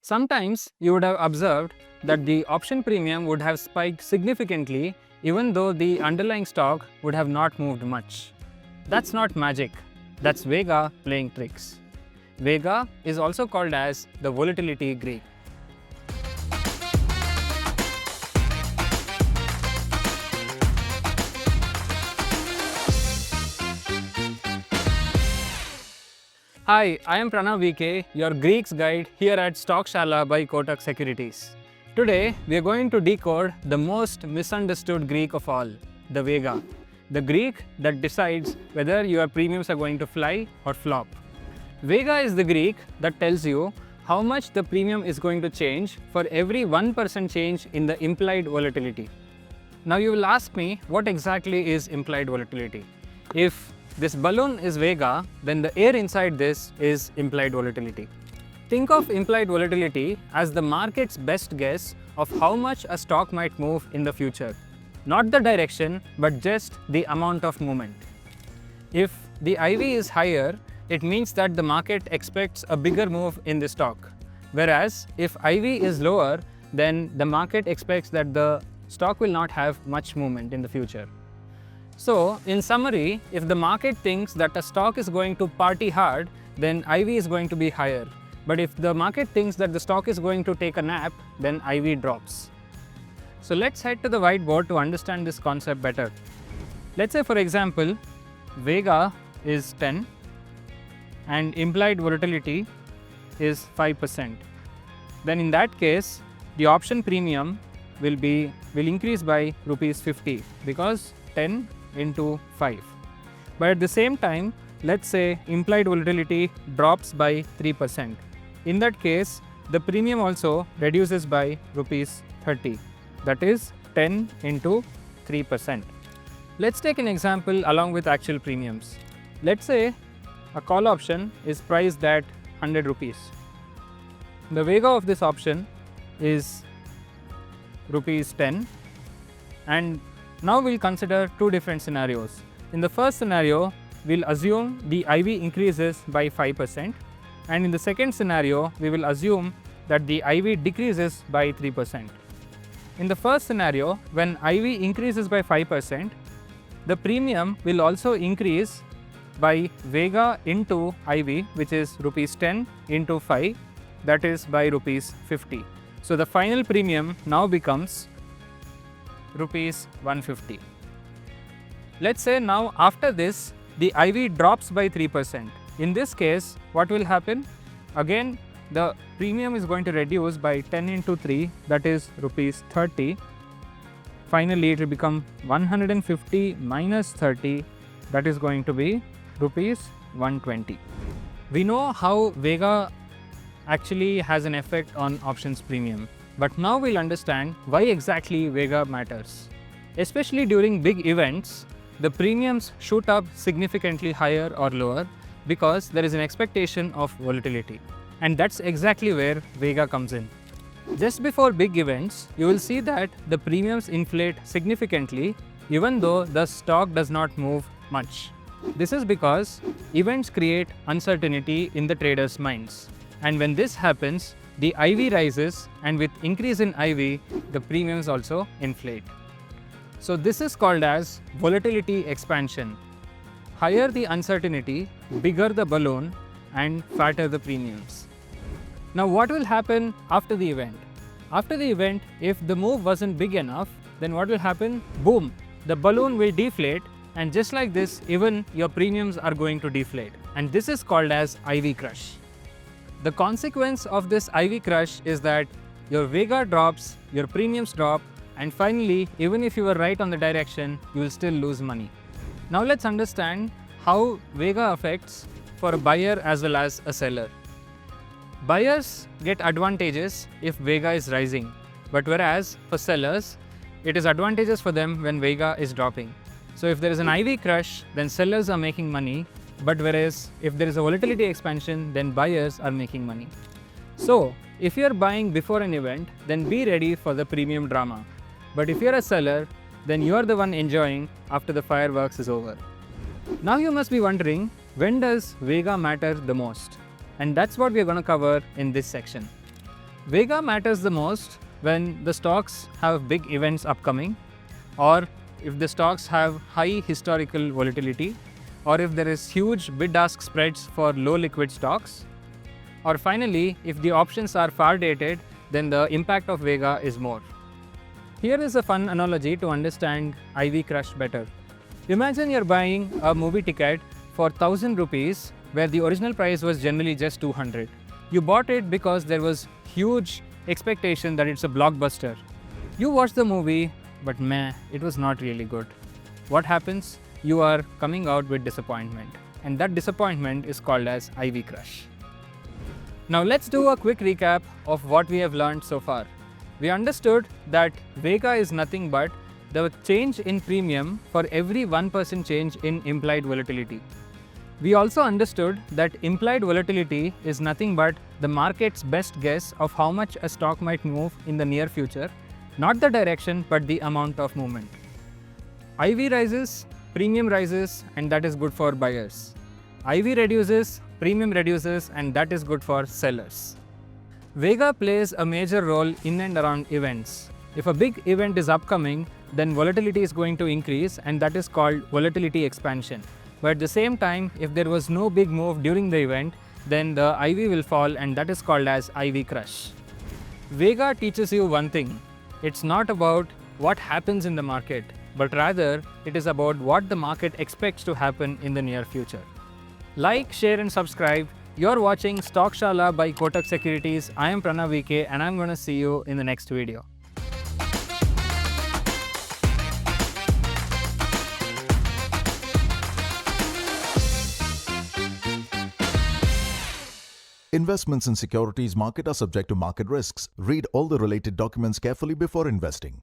Sometimes you would have observed that the option premium would have spiked significantly even though the underlying stock would have not moved much. That's not magic, that's Vega playing tricks. Vega is also called as the volatility Greek. Hi, I am Pranav VK, your Greeks guide here at Stockshaala by Kotak Securities. Today, we are going to decode the most misunderstood Greek of all, the Vega. The Greek that decides whether your premiums are going to fly or flop. Vega is the Greek that tells you how much the premium is going to change for every 1% change in the implied volatility. Now you will ask me, what exactly is implied volatility? If this balloon is Vega, then the air inside this is implied volatility. Think of implied volatility as the market's best guess of how much a stock might move in the future. Not the direction, but just the amount of movement. If the IV is higher, it means that the market expects a bigger move in the stock. Whereas if IV is lower, then the market expects that the stock will not have much movement in the future. So, in summary, if the market thinks that a stock is going to party hard, then IV is going to be higher. But if the market thinks that the stock is going to take a nap, then IV drops. So let's head to the whiteboard to understand this concept better. Let's say, for example, Vega is 10 and implied volatility is 5%. Then in that case, the option premium will increase by rupees 50 because 10 into 5. But at the same time, let's say implied volatility drops by 3%. In that case, the premium also reduces by rupees 30. That is 10 into 3%. Let's take an example along with actual premiums. Let's say a call option is priced at 100 rupees. The Vega of this option is rupees 10, and now we'll consider two different scenarios. In the first scenario, we'll assume the IV increases by 5%, and in the second scenario, we will assume that the IV decreases by 3%. In the first scenario, when IV increases by 5%, the premium will also increase by Vega into IV, which is rupees 10 into 5, that is by rupees 50. So the final premium now becomes rupees 150. Let's say now after this, the IV drops by 3%. In this case, what will happen? Again, the premium is going to reduce by 10 into 3, that is rupees 30. Finally, it will become 150 minus 30, that is going to be rupees 120. We know how Vega actually has an effect on options premium. But now we'll understand why exactly Vega matters. Especially during big events, the premiums shoot up significantly higher or lower because there is an expectation of volatility. And that's exactly where Vega comes in. Just before big events, you will see that the premiums inflate significantly even though the stock does not move much. This is because events create uncertainty in the traders' minds. And when this happens, the IV rises, and with increase in IV, the premiums also inflate. So this is called as volatility expansion. Higher the uncertainty, bigger the balloon, and fatter the premiums. Now what will happen after the event? After the event, if the move wasn't big enough, then what will happen? Boom! The balloon will deflate, and just like this, even your premiums are going to deflate. And this is called as IV crush. The consequence of this IV crush is that your Vega drops, your premiums drop, and finally, even if you were right on the direction, you will still lose money. Now let's understand how Vega affects for a buyer as well as a seller. Buyers get advantages if Vega is rising, but whereas for sellers, it is advantageous for them when Vega is dropping. So if there is an IV crush, then sellers are making money. But whereas if there is a volatility expansion, then buyers are making money. So if you are buying before an event, then be ready for the premium drama. But if you are a seller, then you are the one enjoying after the fireworks is over. Now you must be wondering, when does Vega matter the most? And that's what we are going to cover in this section. Vega matters the most when the stocks have big events upcoming, or if the stocks have high historical volatility, or if there is huge bid-ask spreads for low liquid stocks, or finally, if the options are far dated, then the impact of Vega is more. Here is a fun analogy to understand IV crush better. Imagine you're buying a movie ticket for 1000 rupees where the original price was generally just 200. You bought it because there was huge expectation that it's a blockbuster. You watched the movie, but meh, it was not really good. What happens? You are coming out with disappointment, and that disappointment is called as IV crush. Now let's do a quick recap of what we have learned so far. We understood that Vega is nothing but the change in premium for every 1% change in implied volatility. We also understood that implied volatility is nothing but the market's best guess of how much a stock might move in the near future, not the direction but the amount of movement. IV rises, premium rises, and that is good for buyers. IV reduces, premium reduces, and that is good for sellers. Vega plays a major role in and around events. If a big event is upcoming, then volatility is going to increase, and that is called volatility expansion. But at the same time, if there was no big move during the event, then the IV will fall, and that is called as IV crush. Vega teaches you one thing. It's not about what happens in the market, but rather it is about what the market expects to happen in the near future. Like, share and subscribe. You're watching Stockshaala by Kotak Securities. I am Pranav VK, and I'm going to see you in the next video. Investments in securities market are subject to market risks. Read all the related documents carefully before investing.